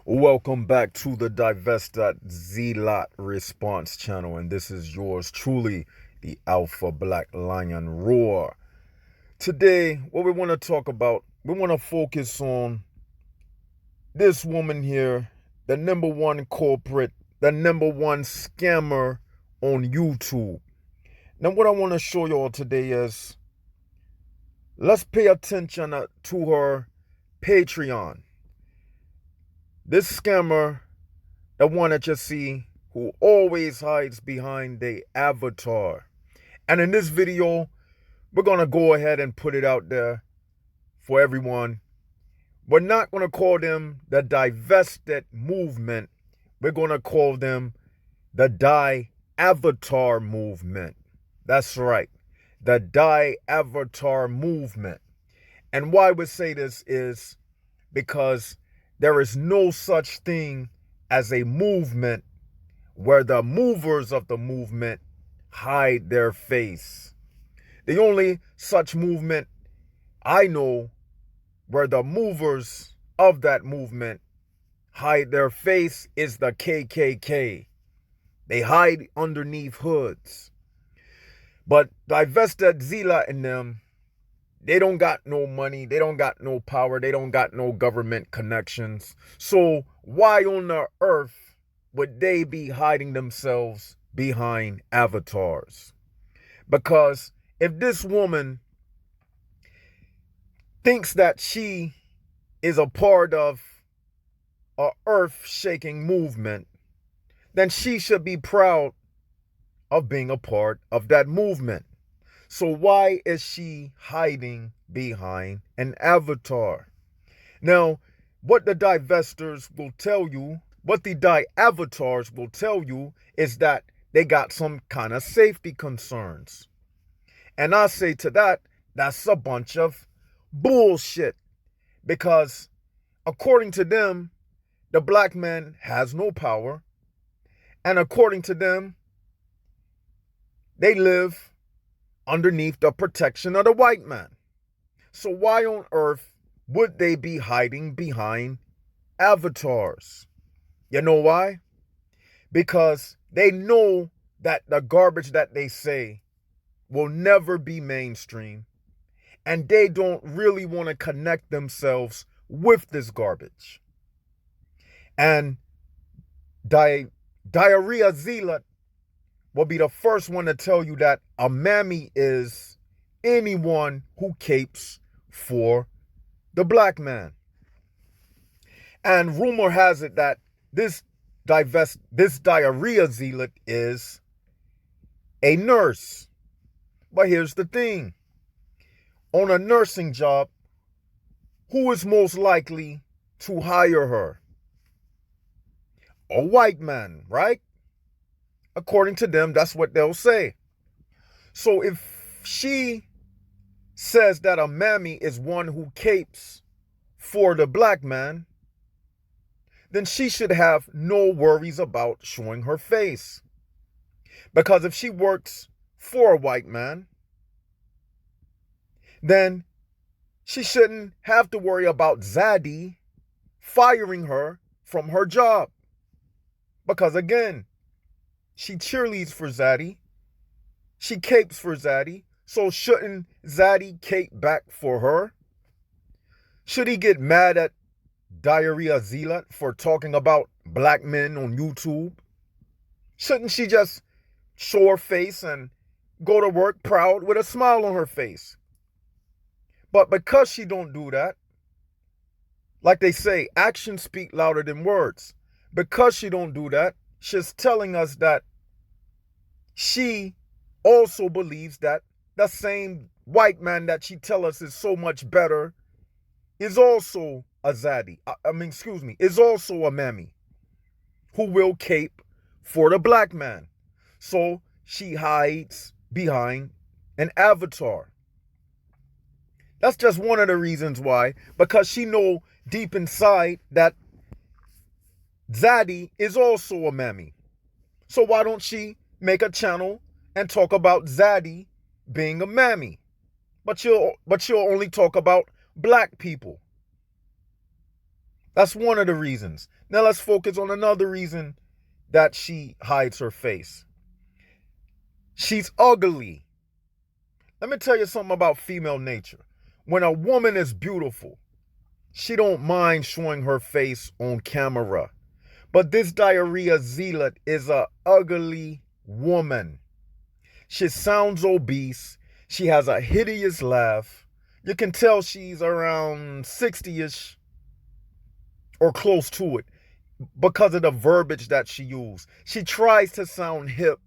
Welcome back to the divestors response channel, and this is yours truly, the Alpha Black Lion Roar. Today, what we want to talk about, we want to focus on this woman here, the number one culprit, the number one scammer on YouTube. Now, what I want to show y'all today is let's pay attention to her Patreon. This scammer, the one that you see, who always hides behind the avatar. And in this video, we're going to go ahead and put it out there for everyone. We're not going to call them the divested movement. We're going to call them the die-avatar movement. That's right, the die-avatar movement. And why we say this is because there is no such thing as a movement where the movers of the movement hide their face. The only such movement I know where the movers of that movement hide their face is the KKK. They hide underneath hoods. But divested Zila in them, they don't got no money, they don't got no power, they don't got no government connections. So why on the earth would they be hiding themselves behind avatars? Because if this woman thinks that she is a part of a earth-shaking movement, then she should be proud of being a part of that movement. So why is she hiding behind an avatar? Now, what the divestors will tell you, what the die-avatars will tell you is that they got some kind of safety concerns. And I say to that, that's a bunch of bullshit. Because according to them, the black man has no power. And according to them, they live underneath the protection of the white man. So why on earth would they be hiding behind avatars? You know why? Because they know that the garbage that they say will never be mainstream, and they don't really want to connect themselves with this garbage. And Diarrhea Zealot will be the first one to tell you that a mammy is anyone who capes for the black man. And rumor has it that this diarrhea zealot is a nurse. But here's the thing. On a nursing job, who is most likely to hire her? A white man, right? According to them, that's what they'll say. So if she says that a mammy is one who capes for the black man, then she should have no worries about showing her face. Because if she works for a white man, then she shouldn't have to worry about Zaddy firing her from her job. Because again, she cheerleads for Zaddy. She capes for Zaddy. So shouldn't Zaddy cape back for her? Should he get mad at Diarrhea Zealot for talking about black men on YouTube? Shouldn't she just show her face and go to work proud with a smile on her face? But because she don't do that, like they say, actions speak louder than words. Because she don't do that, she's telling us that she also believes that the same white man that she tells us is so much better is also a zaddy. Is also a mammy who will cape for the black man. So she hides behind an avatar. That's just one of the reasons why, because she know deep inside that Zaddy is also a mammy. So why don't she make a channel and talk about Zaddy being a mammy? But she'll only talk about black people. That's one of the reasons. Now let's focus on another reason that she hides her face. She's ugly. Let me tell you something about female nature. When a woman is beautiful, she don't mind showing her face on camera. But this diarrhea zealot is a ugly woman. She sounds obese. She has a hideous laugh. You can tell she's around 60-ish or close to it because of the verbiage that she used. She tries to sound hip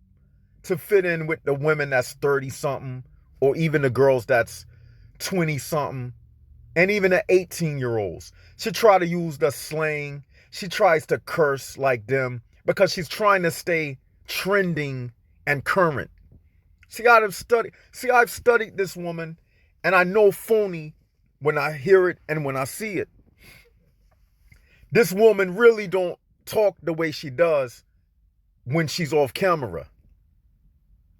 to fit in with the women that's 30-something or even the girls that's 20-something and even the 18-year-olds. She tries to use the slang. She tries to curse like them because she's trying to stay trending and current. I've studied this woman, and I know phony when I hear it and when I see it. This woman really don't talk the way she does when she's off camera.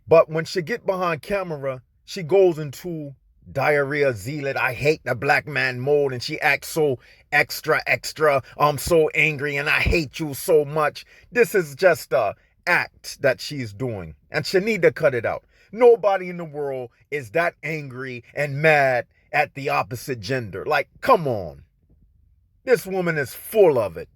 But when she get behind camera, she goes into diarrhea zealot, I hate the black man mode, and she acts so extra, I'm so angry and I hate you so much. This is just a act that she's doing, and she need to cut it out. Nobody in the world is that angry and mad at the opposite gender. Like, come on. This woman is full of it.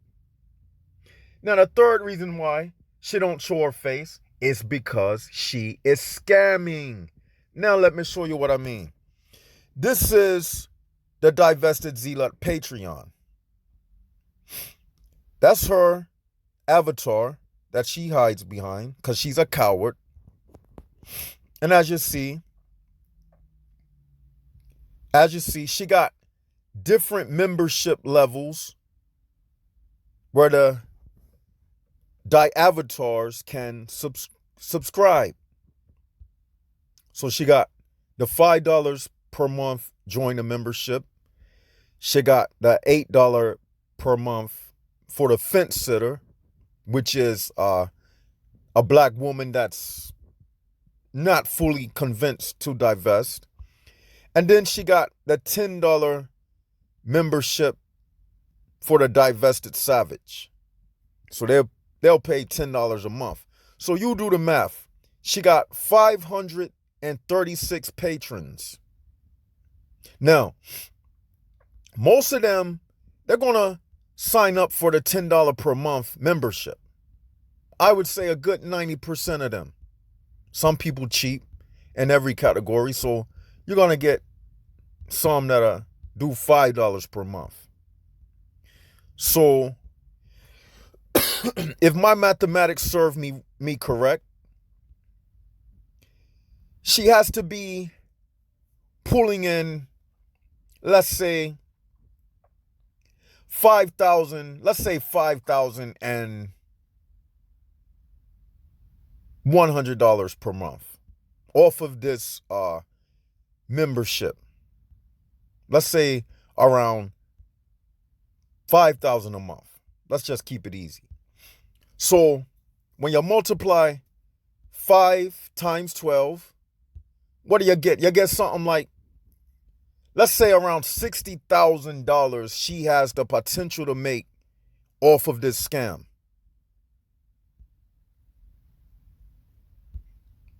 Now, the third reason why she don't show her face is because she is scamming. Now, let me show you what I mean. This is the Divested Zealot Patreon. That's her avatar that she hides behind because she's a coward. And as you see, she got different membership levels where the avatars can subscribe. So she got the $5 per month join the membership. She got the $8 per month for the fence sitter, which is a black woman that's not fully convinced to divest. And then she got the $10 membership for the divested savage. So they'll pay $10 a month. So you do the math. She got 536 patrons. Now, most of them, they're going to sign up for the $10 per month membership. I would say a good 90% of them. Some people cheap in every category, so you're going to get some that do $5 per month. So if my mathematics serve me correct, she has to be pulling in, let's say, $5,100 per month off of this membership. Let's say around $5,000 a month. Let's just keep it easy. So when you multiply 5 times 12, what do you get? You get something like, let's say around $60,000 she has the potential to make off of this scam.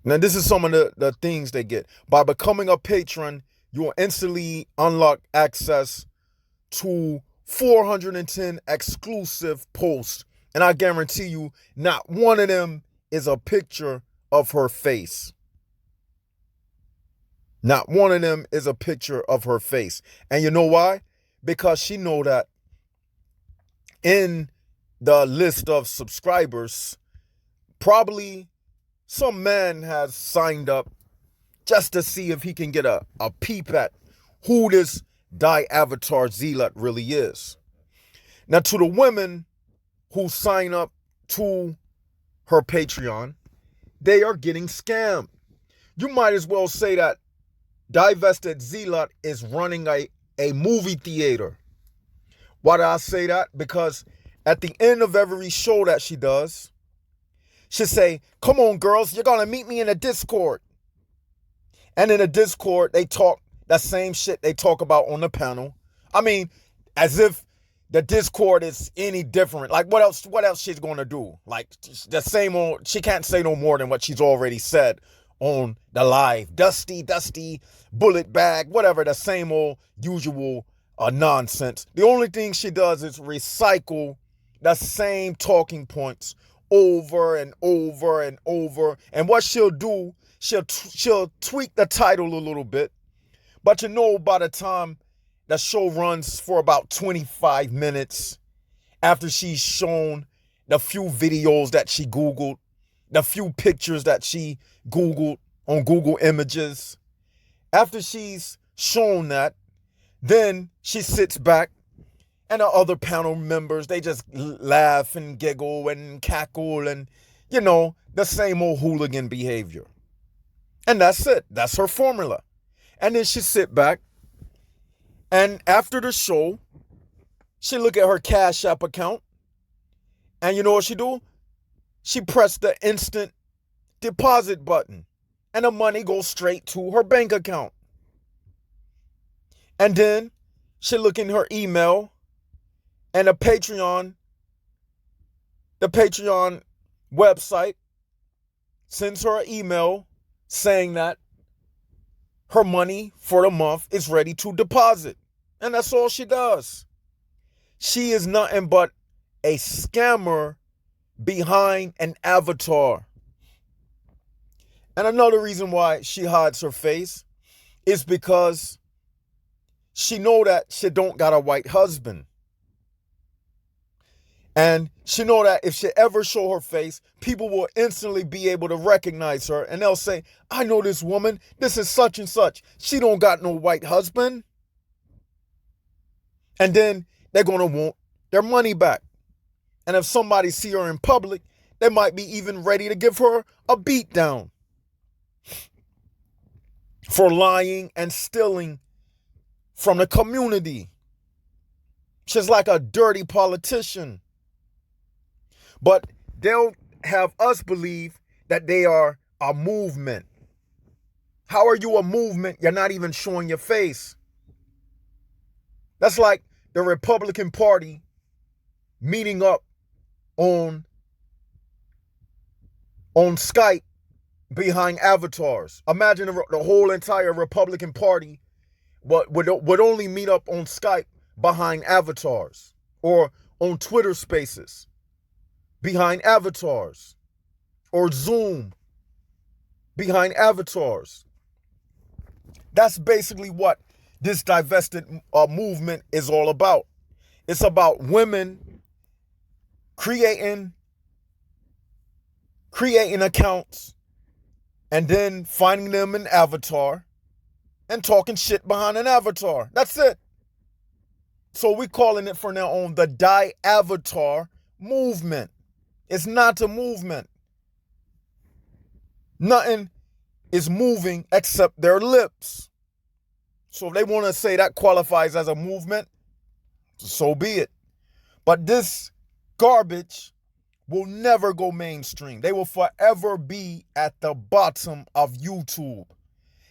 Now, this is some of the things they get. By becoming a patron, you will instantly unlock access to 410 exclusive posts. And I guarantee you, not one of them is a picture of her face. Not one of them is a picture of her face. And you know why? Because she know that in the list of subscribers, probably some man has signed up just to see if he can get a peep at who this avatar zealot really is. Now, to the women who sign up to her Patreon, they are getting scammed. You might as well say that Divested Zealot is running a movie theater. Why do I say that? Because at the end of every show that she does, she say, come on, girls, you're going to meet me in a Discord. And in a Discord, they talk the same shit they talk about on the panel. I mean, as if the Discord is any different. Like what else she's gonna do? Like the same old, she can't say no more than what she's already said on the live. Dusty, bullet bag, whatever, the same old usual nonsense. The only thing she does is recycle the same talking points over and over and over. And what she'll do, she'll tweak the title a little bit. But by the time the show runs for about 25 minutes, after she's shown the few videos that she Googled, the few pictures that she Googled on Google Images, after she's shown that, then she sits back and the other panel members, they just laugh and giggle and cackle and, the same old hooligan behavior. And that's it. That's her formula. And then she sit back, and after the show, she look at her Cash App account, and you know what she do? She press the instant deposit button, and the money goes straight to her bank account. And then she look in her email, and the Patreon website sends her an email saying that her money for the month is ready to deposit. And that's all she does. She is nothing but a scammer behind an avatar. And another reason why she hides her face is because she know that she don't got a white husband. And she know that if she ever show her face, people will instantly be able to recognize her. And they'll say, I know this woman. This is such and such. She don't got no white husband. And then they're going to want their money back. And if somebody see her in public, they might be even ready to give her a beat down for lying and stealing from the community. She's like a dirty politician. But they'll have us believe that they are a movement. How are you a movement? You're not even showing your face. That's like the Republican Party meeting up on Skype behind avatars. Imagine the whole entire Republican Party would only meet up on Skype behind avatars, or on Twitter Spaces behind avatars, or Zoom behind avatars. That's basically what this divested movement is all about. It's about women creating accounts and then finding them an avatar and talking shit behind an avatar. That's it. So we're calling it from now on the Die-Avatar movement. It's not a movement. Nothing is moving except their lips. So if they want to say that qualifies as a movement, so be it. But this garbage will never go mainstream. They will forever be at the bottom of YouTube.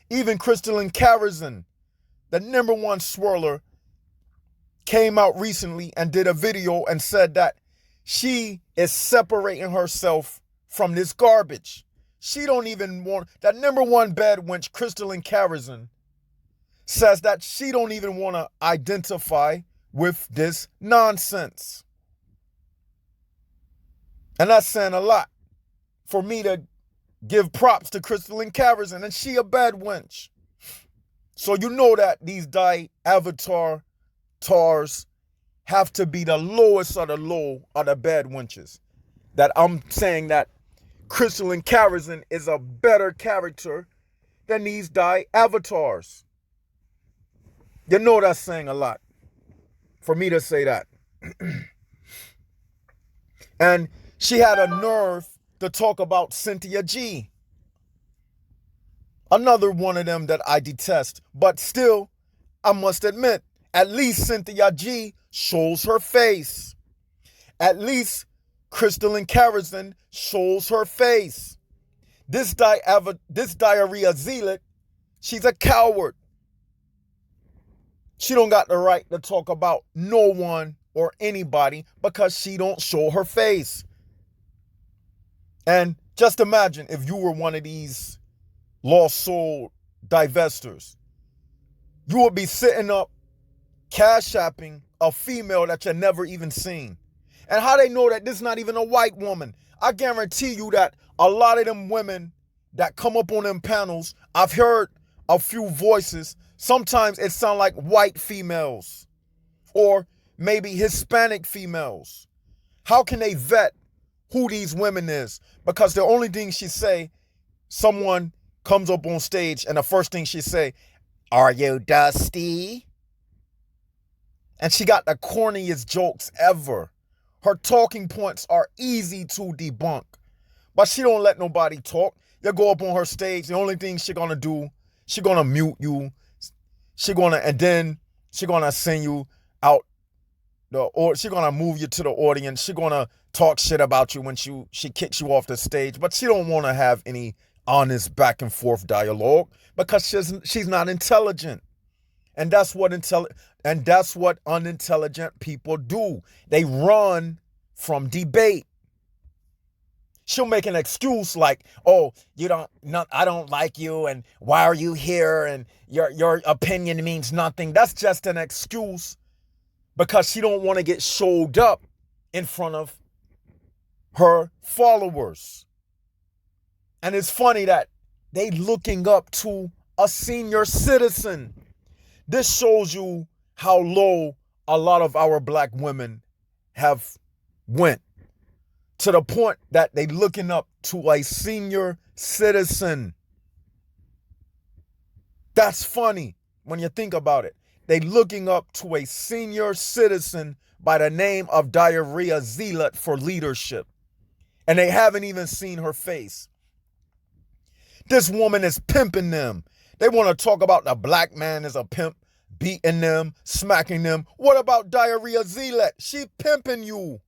Even Crystalline Karazin, the #1 swirler, came out recently and did a video and said that she is separating herself from this garbage. She don't even want, that #1 bad wench, Crystalline Karazin, says that she don't even want to identify with this nonsense. And that's saying a lot for me to give props to Crystalline Karazin, and she a bad wench. So you know that these Die-Avatar tars have to be the lowest of the low of the bad wenches. That I'm saying that Crystalline Karazin is a better character than these Die-Avatars. You know that's saying a lot for me to say that. And she had a nerve to talk about Cynthia G. Another one of them that I detest. But still, I must admit, at least Cynthia G shows her face. At least Crystalline Karazin shows her face. This diarrhea zealot, she's a coward. She don't got the right to talk about no one or anybody because she don't show her face. And just imagine if you were one of these lost soul divestors. You would be sitting up cash apping a female that you never even seen. And how they know that this is not even a white woman? I guarantee you that a lot of them women that come up on them panels, I've heard a few voices. Sometimes it sounds like white females or maybe Hispanic females. How can they vet who these women is? Because the only thing she say, someone comes up on stage and the first thing she say, "Are you dusty?" And she got the corniest jokes ever. Her talking points are easy to debunk. But she don't let nobody talk. You go up on her stage, the only thing she gonna do, she gonna mute you. And then she gonna send you out or she gonna move you to the audience. She gonna talk shit about you when she kicks you off the stage. But she don't wanna have any honest back and forth dialogue because she's not intelligent. And that's what unintelligent people do. They run from debate. She'll make an excuse like, "Oh, I don't like you, and why are you here? And your opinion means nothing." That's just an excuse because she don't want to get showed up in front of her followers. And it's funny that they looking up to a senior citizen. This shows you how low a lot of our black women have went, to the point that they looking up to a senior citizen. That's funny when you think about it. They looking up to a senior citizen by the name of Diarrhea Zealot for leadership. And they haven't even seen her face. This woman is pimping them. They want to talk about the black man as a pimp, beating them, smacking them. What about Diarrhea Zealot? She pimping you.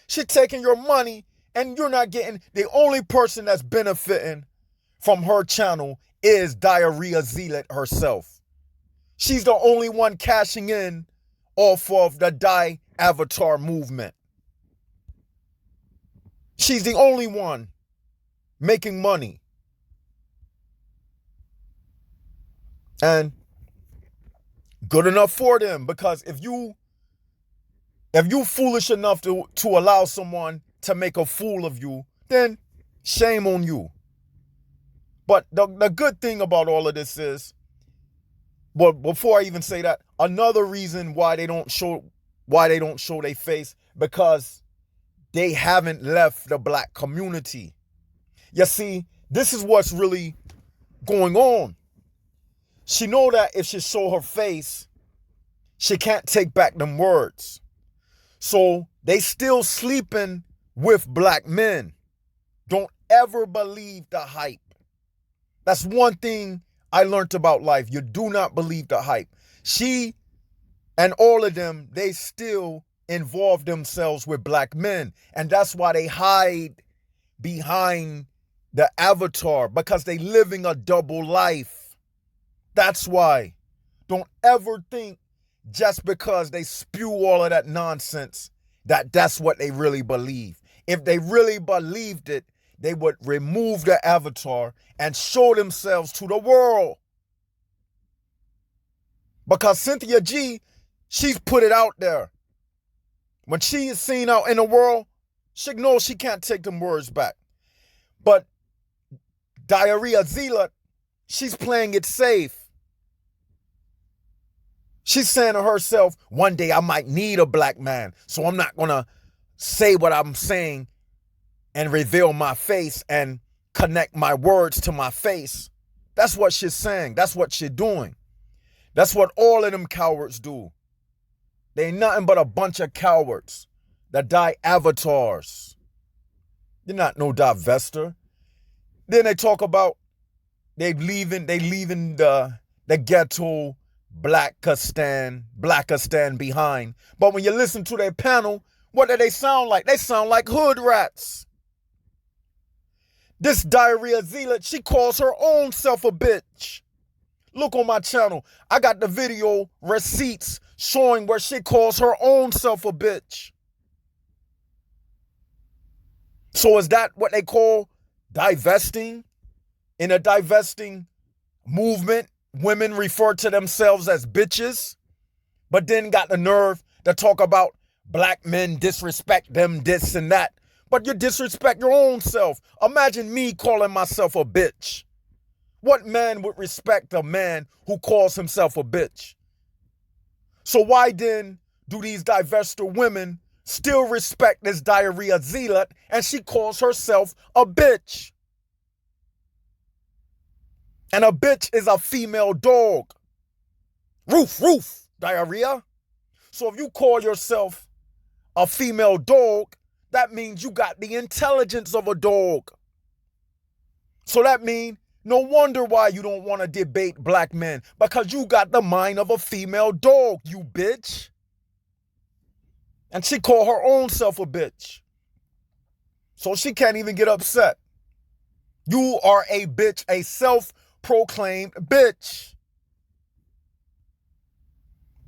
She taking your money and you're not getting. The only person that's benefiting from her channel is Diarrhea Zealot herself. She's the only one cashing in off of the Avatar movement. She's the only one making money. And good enough for them, because if you foolish enough to allow someone to make a fool of you, then shame on you. But the good thing about all of this is, well, before I even say that, another reason why they don't show their face, because they haven't left the black community. You see, this is what's really going on. She know that if she show her face, she can't take back them words. So they still sleeping with black men. Don't ever believe the hype. That's one thing I learned about life. You do not believe the hype. She and all of them, they still involve themselves with black men. And that's why they hide behind the avatar, because they living a double life. That's why. Don't ever think just because they spew all of that nonsense that that's what they really believe. If they really believed it, they would remove the avatar and show themselves to the world. Because Cynthia G, she's put it out there. When she is seen out in the world, she knows she can't take them words back. But Diarrhea Zealot, she's playing it safe. She's saying to herself, one day I might need a black man, so I'm not going to say what I'm saying and reveal my face and connect my words to my face. That's what she's saying. That's what she's doing. That's what all of them cowards do. They ain't nothing but a bunch of cowards that die avatars. You're not no divestor. Then they talk about they leaving the ghetto Blackistan behind. But when you listen to their panel, what do they sound like? They sound like hood rats. This Diarrhea Zealot, she calls her own self a bitch. Look on my channel. I got the video receipts showing where she calls her own self a bitch. So is that what they call divesting? In a divesting movement, women refer to themselves as bitches, but then got the nerve to talk about black men disrespect them, this and that. But you disrespect your own self. Imagine me calling myself a bitch. What man would respect a man who calls himself a bitch? So why then do these divestor women still respect this diarrhea zealot and she calls herself a bitch? And a bitch is a female dog. Roof, roof, diarrhea. So if you call yourself a female dog, that means you got the intelligence of a dog. So that means no wonder why you don't want to debate black men, because you got the mind of a female dog, you bitch. And she called her own self a bitch. So she can't even get upset. You are a bitch, a self-proclaimed bitch.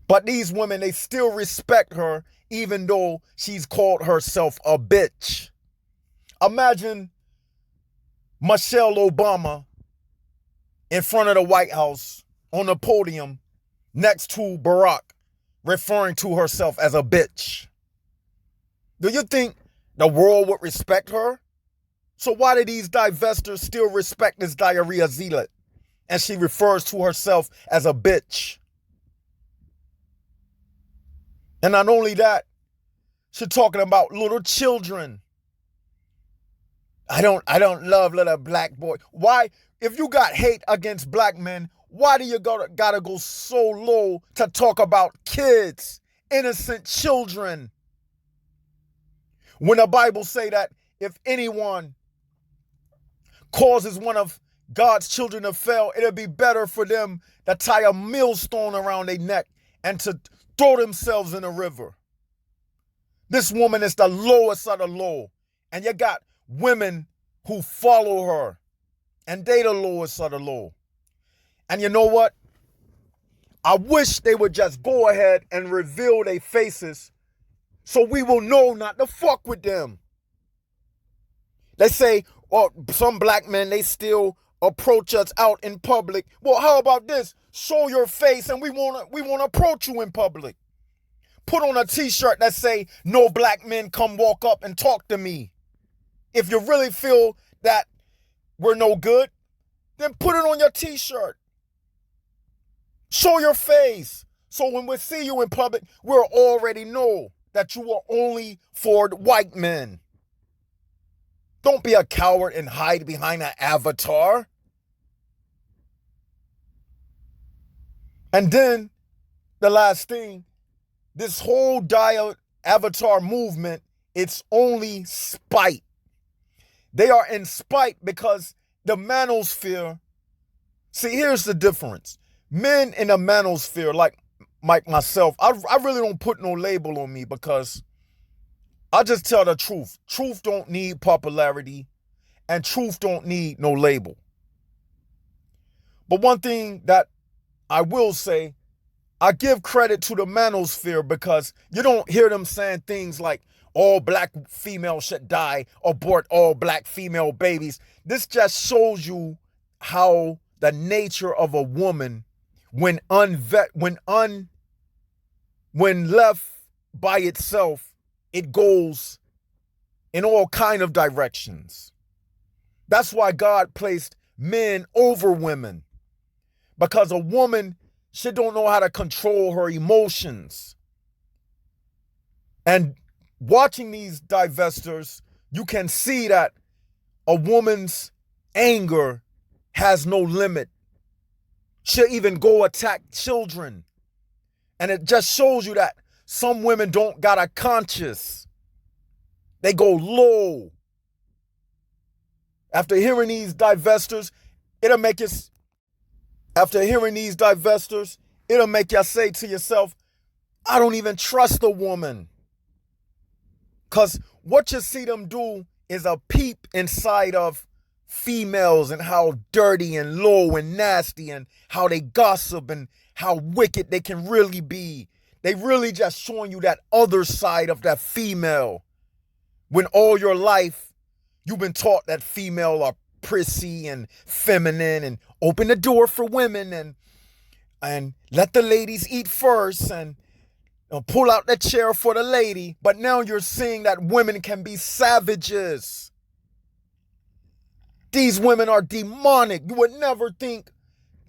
But these women, they still respect her even though she's called herself a bitch. Imagine Michelle Obama in front of the White House on the podium next to Barack, referring to herself as a bitch. Do you think the world would respect her? So why do these divestors still respect this diarrhea zealot? And she refers to herself as a bitch. And not only that, she's talking about little children. I don't love little black boy. Why? If you got hate against black men, why do you gotta go so low to talk about kids, innocent children? When the Bible say that if anyone causes one of God's children to fail, it'll be better for them to tie a millstone around their neck and to throw themselves in a river. This woman is the lowest of the low. And you got women who follow her, and they the lowest of the low. And you know what? I wish they would just go ahead and reveal their faces so we will know not to fuck with them. They say, well, some black men, they still approach us out in public. Well, how about this? Show your face and we won't approach you in public. Put on a t-shirt that say, no black men come walk up and talk to me. If you really feel that we're no good, then put it on your t-shirt. Show your face. So when we see you in public, we'll already know that you are only for white men. Don't be a coward and hide behind an avatar. And then the last thing, this whole avatar movement, it's only spite. They are in spite because the manosphere, see, here's the difference. Men in the manosphere, like myself, I really don't put no label on me because I just tell the truth. Truth don't need popularity and truth don't need no label. But one thing that I will say, I give credit to the manosphere because you don't hear them saying things like all black females should die, abort all black female babies. This just shows you how the nature of a woman, when left by itself, it goes in all kind of directions. That's why God placed men over women, because a woman, she don't know how to control her emotions. And watching these divestors, you can see that a woman's anger has no limit. She'll even go attack children. And it just shows you that some women don't got a conscience. They go low. After hearing these divestors, it'll make you say to yourself, I don't even trust a woman. Because what you see them do is a peep inside of females and how dirty and low and nasty and how they gossip and how wicked they can really be. They really just showing you that other side of that female. When all your life you've been taught that female are prissy and feminine and open the door for women and let the ladies eat first and pull out the chair for the lady. But now you're seeing that women can be savages. These women are demonic. You would never think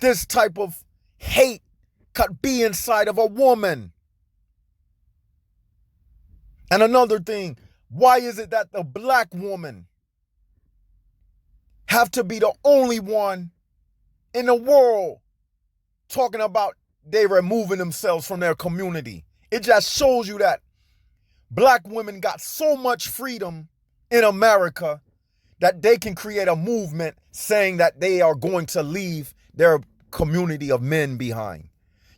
this type of hate could be inside of a woman. And another thing, why is it that the black woman have to be the only one in the world talking about they removing themselves from their community? It just shows you that black women got so much freedom in America that they can create a movement saying that they are going to leave their community of men behind.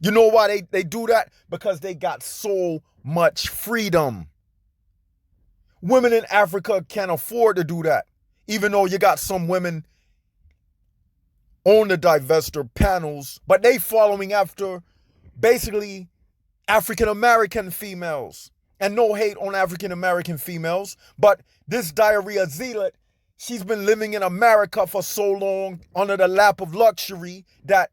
You know why they do that? Because they got so much freedom. Women in Africa can't afford to do that. Even though you got some women on the divestor panels, but they following after basically African-American females. And no hate on African-American females, but this diarrhea zealot, she's been living in America for so long under the lap of luxury that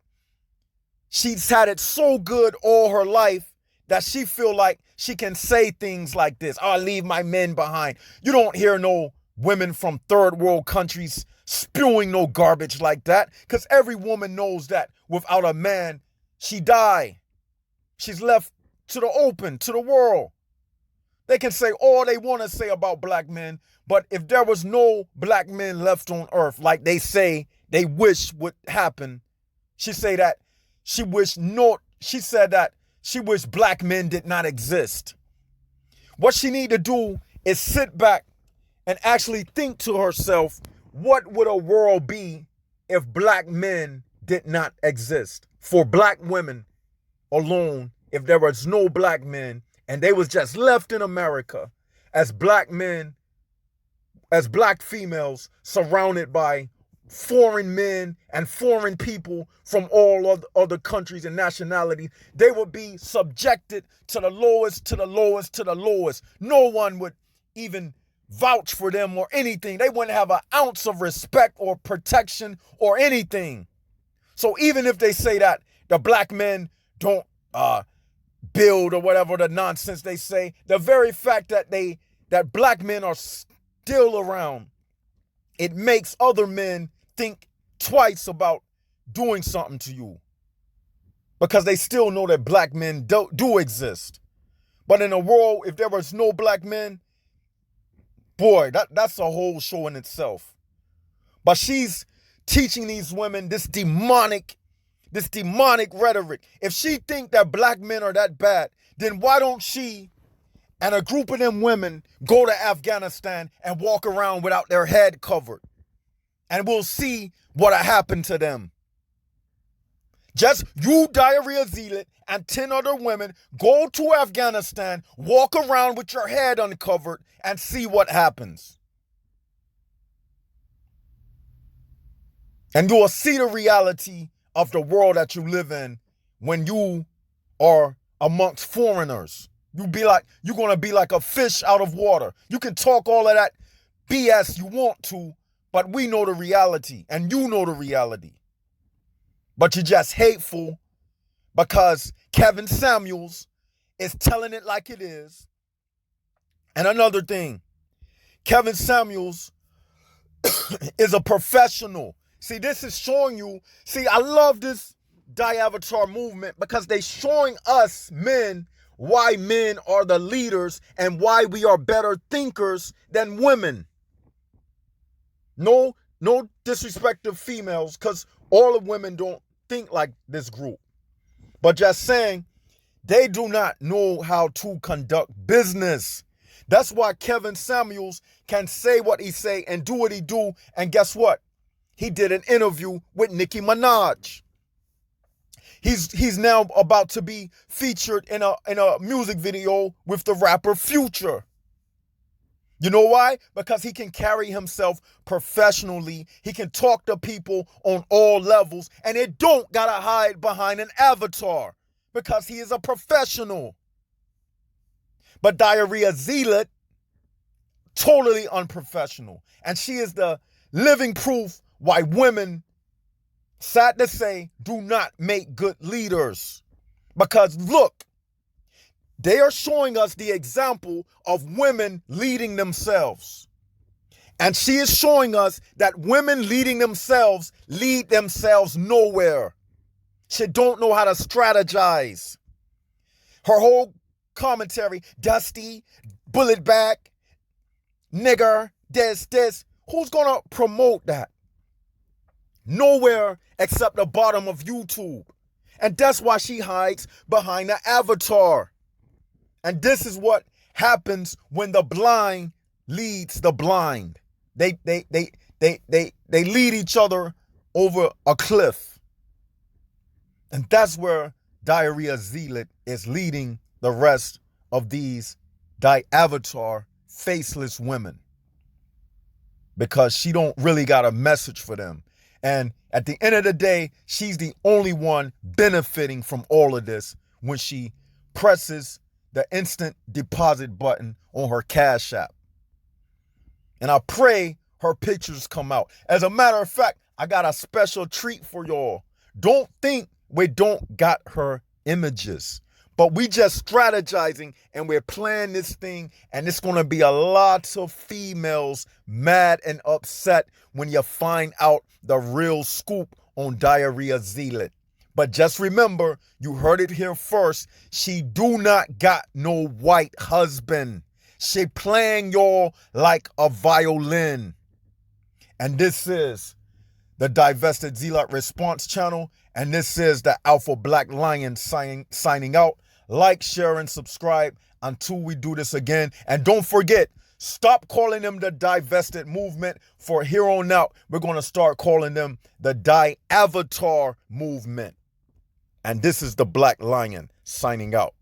she's had it so good all her life that she feel like she can say things like this. I'll leave my men behind. You don't hear no women from third world countries spewing no garbage like that, because every woman knows that without a man, she die. She's left to the open, to the world. They can say all they want to say about black men, but if there was no black men left on earth, like they say they wish would happen, she said that she wished black men did not exist. What she need to do is sit back and actually think to herself, what would a world be if black men did not exist? For black women alone, if there was no black men and they was just left in America as black men, as black females surrounded by foreign men and foreign people from all other countries and nationalities, they would be subjected to the lowest, to the lowest, to the lowest. No one would even vouch for them or anything. They wouldn't have an ounce of respect or protection or anything. So even if they say that the black men don't build or whatever the nonsense they say, the very fact that black men are still around, it makes other men think twice about doing something to you, because they still know that black men do exist. But in a world, if there was no black men, boy, that's a whole show in itself. But she's teaching these women this demonic rhetoric. If she think that black men are that bad, then why don't she and a group of them women go to Afghanistan and walk around without their head covered? And we'll see what'll happen to them. Just you, diarrhea zealot, and 10 other women go to Afghanistan, walk around with your head uncovered, and see what happens. And you will see the reality of the world that you live in when you are amongst foreigners. You're going to be like a fish out of water. You can talk all of that BS you want to, but we know the reality, and you know the reality. But you're just hateful because Kevin Samuels is telling it like it is. And another thing, Kevin Samuels is a professional. See, this is showing you. See, I love this Avatar movement because they're showing us men why men are the leaders and why we are better thinkers than women. No disrespect to females, because all of women don't think like this group. But just saying, they do not know how to conduct business. That's why Kevin Samuels can say what he say and do what he do. And guess what? He did an interview with Nicki Minaj. He's now about to be featured in a music video with the rapper Future. You know why? Because he can carry himself professionally. He can talk to people on all levels, and it don't gotta hide behind an avatar because he is a professional. But Diarrhea Zealot, totally unprofessional. And she is the living proof why women, sad to say, do not make good leaders. Because look, they are showing us the example of women leading themselves. And she is showing us that women leading themselves lead themselves nowhere. She don't know how to strategize. Her whole commentary, dusty, bullet back, nigger, this. Who's gonna promote that? Nowhere except the bottom of YouTube. And that's why she hides behind the avatar. And this is what happens when the blind leads the blind. They lead each other over a cliff. And that's where Diarrhea Zealot is leading the rest of these avatar faceless women. Because she don't really got a message for them. And at the end of the day, she's the only one benefiting from all of this when she presses the instant deposit button on her Cash App. And I pray her pictures come out. As a matter of fact, I got a special treat for y'all. Don't think we don't got her images. But we just strategizing and we're playing this thing, and it's going to be a lot of females mad and upset when you find out the real scoop on Diarrhea Zealot. But just remember, you heard it here first. She do not got no white husband. She playing y'all like a violin. And this is the Divested Zealot Response Channel. And this is the Alpha Black Lion signing out. Like, share, and subscribe until we do this again. And don't forget, stop calling them the Divested Movement. For here on out, we're going to start calling them the Die-Avatar Movement. And this is the Black Lion signing out.